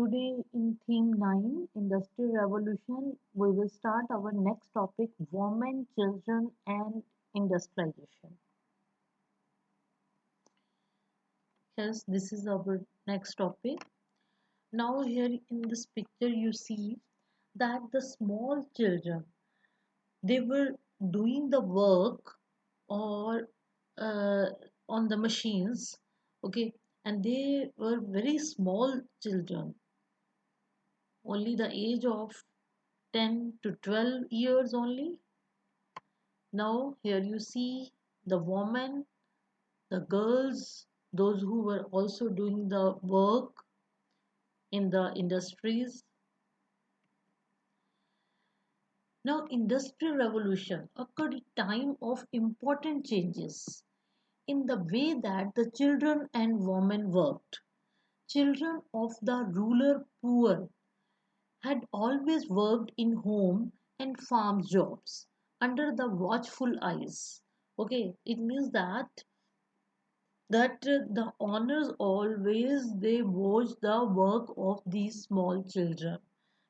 Today in theme 9, Industrial Revolution, we will start our next topic, women, children and industrialization. Yes, this is our next topic. Now here in this picture you see that the small children, they were doing the work or uh, on the machines, okay, and they were very small children, only the age of 10 to 12 years only. Now here you see the women, the girls, those who were also doing the work in the industries. Now industrial revolution occurred at a time of important changes in the way that the children and women worked. Children of the rural poor had always worked in home and farm jobs under the watchful eyes. Okay, it means that the owners always they watch the work of these small children,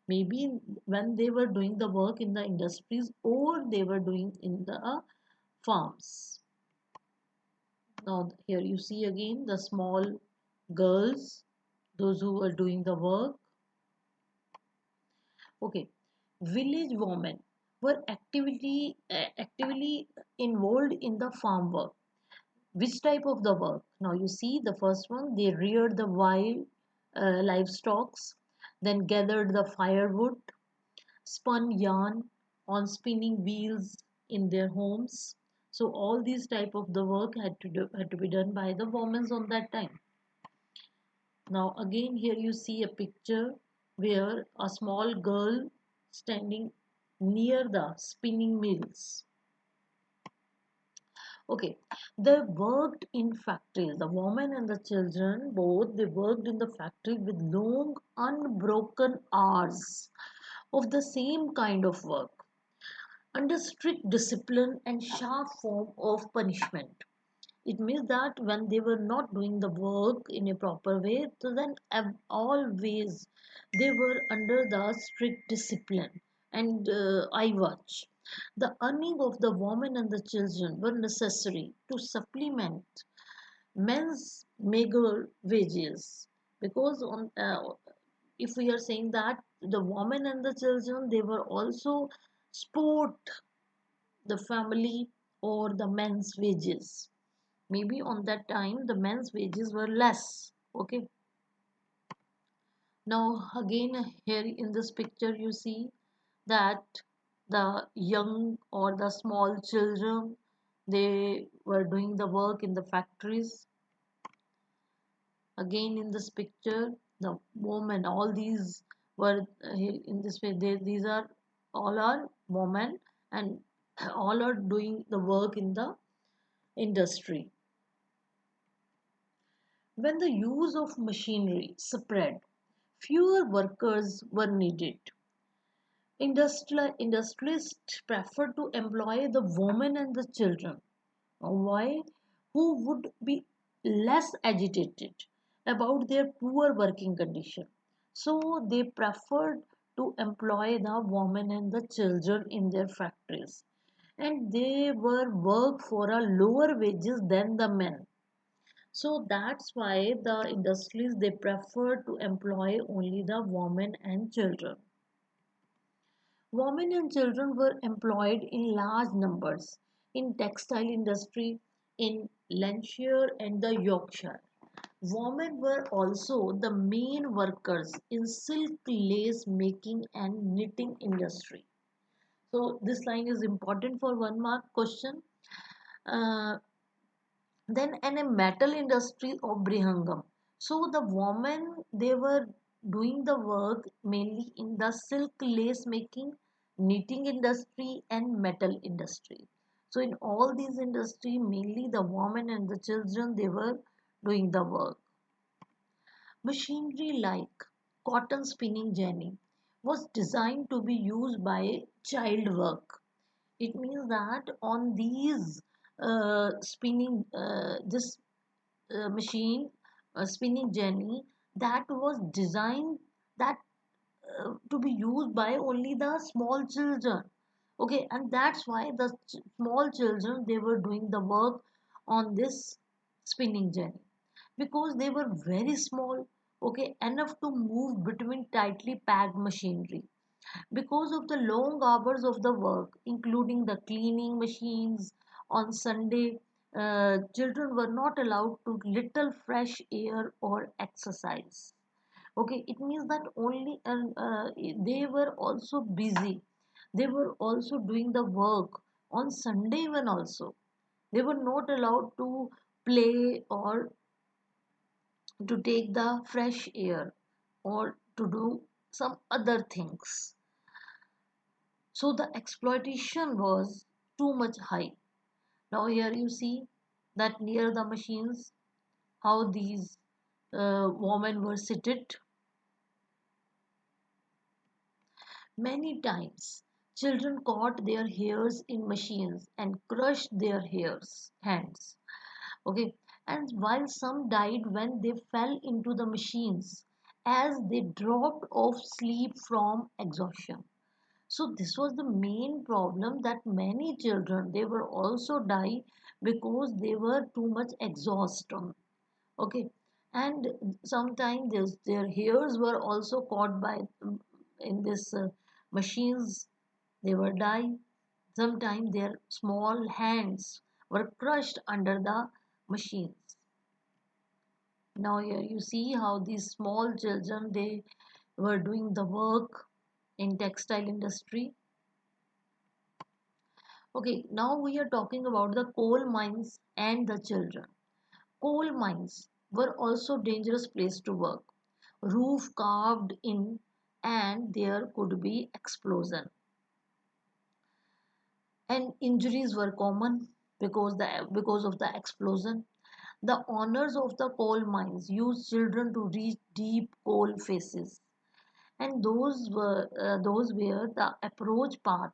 maybe when they were doing the work in the industries or they were doing in the farms. Now here you see again the small girls, those who were doing the work. Okay, village women were actively involved in the farm work. Which type of the work? Now you see the first one, they reared the wild livestock, then gathered the firewood, spun yarn on spinning wheels in their homes. So all these type of the work had to be done by the women on that time. Now again here you see a picture where a small girl standing near the spinning mills. Okay, they worked in factories. The women and the children both they worked in the factory with long unbroken hours of the same kind of work under strict discipline and sharp form of punishment. It means that when they were not doing the work in a proper way, so then always they were under the strict discipline and eye watch. The earning of the women and the children were necessary to supplement men's meager wages, because if we are saying that the women and the children they were also support the family or the men's wages. Maybe on that time the men's wages were less. Okay, now again here in this picture you see that the young or the small children they were doing the work in the factories. Again in this picture the women, all these were in this way these are all are women and all are doing the work in the industry. When the use of machinery spread, fewer workers were needed. Industrialists preferred to employ the women and the children. Why? Who would be less agitated about their poor working condition. So they preferred to employ the women and the children in their factories. And they were work for a lower wages than the men. So that's why the industries they prefer to employ only the women and children. Women and children were employed in large numbers in textile industry in Lancashire and the Yorkshire. Women were also the main workers in silk lace making and knitting industry. So this line is important for 1 mark question. Uh, then and a metal industry of Brigham. So the women they were doing the work mainly in the silk lace making, knitting industry and metal industry. So in all these industry mainly the women and the children they were doing the work. Machinery like cotton spinning jenny was designed to be used by child work. It means that on these spinning this machine spinning jenny that was designed that to be used by only the small children. Okay, and that's why the small children, they were doing the work on this spinning jenny, because they were very small, okay, enough to move between tightly packed machinery. Because of the long hours of the work, including the cleaning machines on Sunday, children were not allowed to little fresh air or exercise. Okay, it means that only they were also busy. They were also doing the work on Sunday even also. They were not allowed to play or to take the fresh air or to do some other things. So the exploitation was too much high. Now here you see that near the machines, how these women were seated. Many times, children caught their hairs in machines and crushed their hairs, hands. Okay, and while some died when they fell into the machines as they dropped off sleep from exhaustion. So this was the main problem, that many children, they were also die because they were too much exhausted. Okay, and sometimes their hairs were also caught by in this machines. They were die. Sometimes their small hands were crushed under the machines. Now here you see how these small children, they were doing the work in textile industry. Okay, now we are talking about the coal mines and the children. Coal mines were also dangerous place to work. Roof carved in, and there could be explosion, and injuries were common because of the explosion. The owners of the coal mines used children to reach deep coal faces, and those where the approach path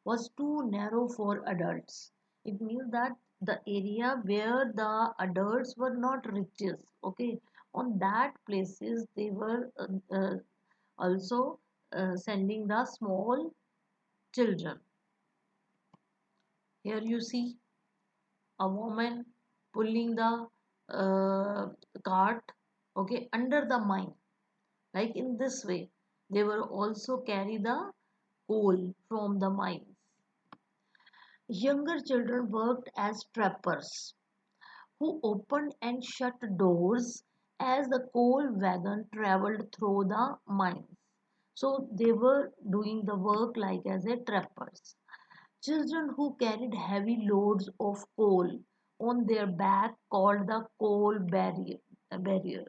was too narrow for adults. It means that the area where the adults were not riches, okay, on that places they were also sending the small children. Here you see a woman pulling the cart, okay, under the mine. Like in this way, they will also carry the coal from the mines. Younger children worked as trappers who opened and shut doors as the coal wagon traveled through the mines. So they were doing the work like as a trappers. Children who carried heavy loads of coal on their back called the barriers.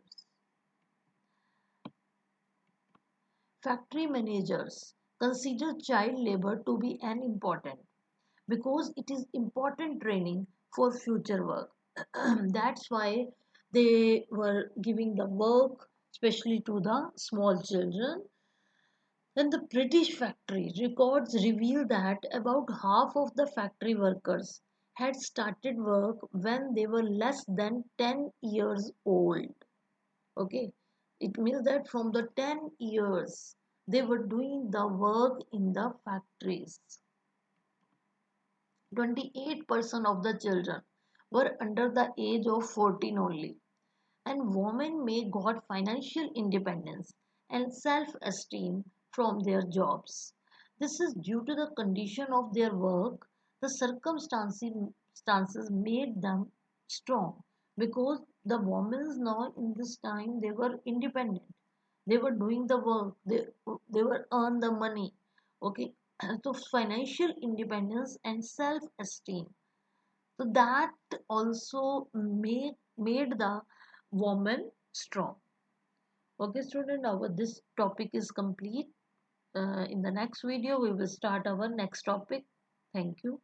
Factory managers consider child labor to be an important because it is important training for future work. That's why they were giving the work especially to the small children. Then the British factory records reveal that about half of the factory workers had started work when they were less than 10 years old. Okay, it means that from the 10 years they were doing the work in the factories. 28% of the children were under the age of 14 only, and women may got financial independence and self-esteem from their jobs. This is due to the condition of their work. The circumstances made them strong, because the women now in this time, they were independent. They were doing the work. They were earn the money. Okay, so financial independence and self-esteem, so that also made the woman strong. Okay, student, now this topic is complete. In the next video, we will start our next topic. Thank you.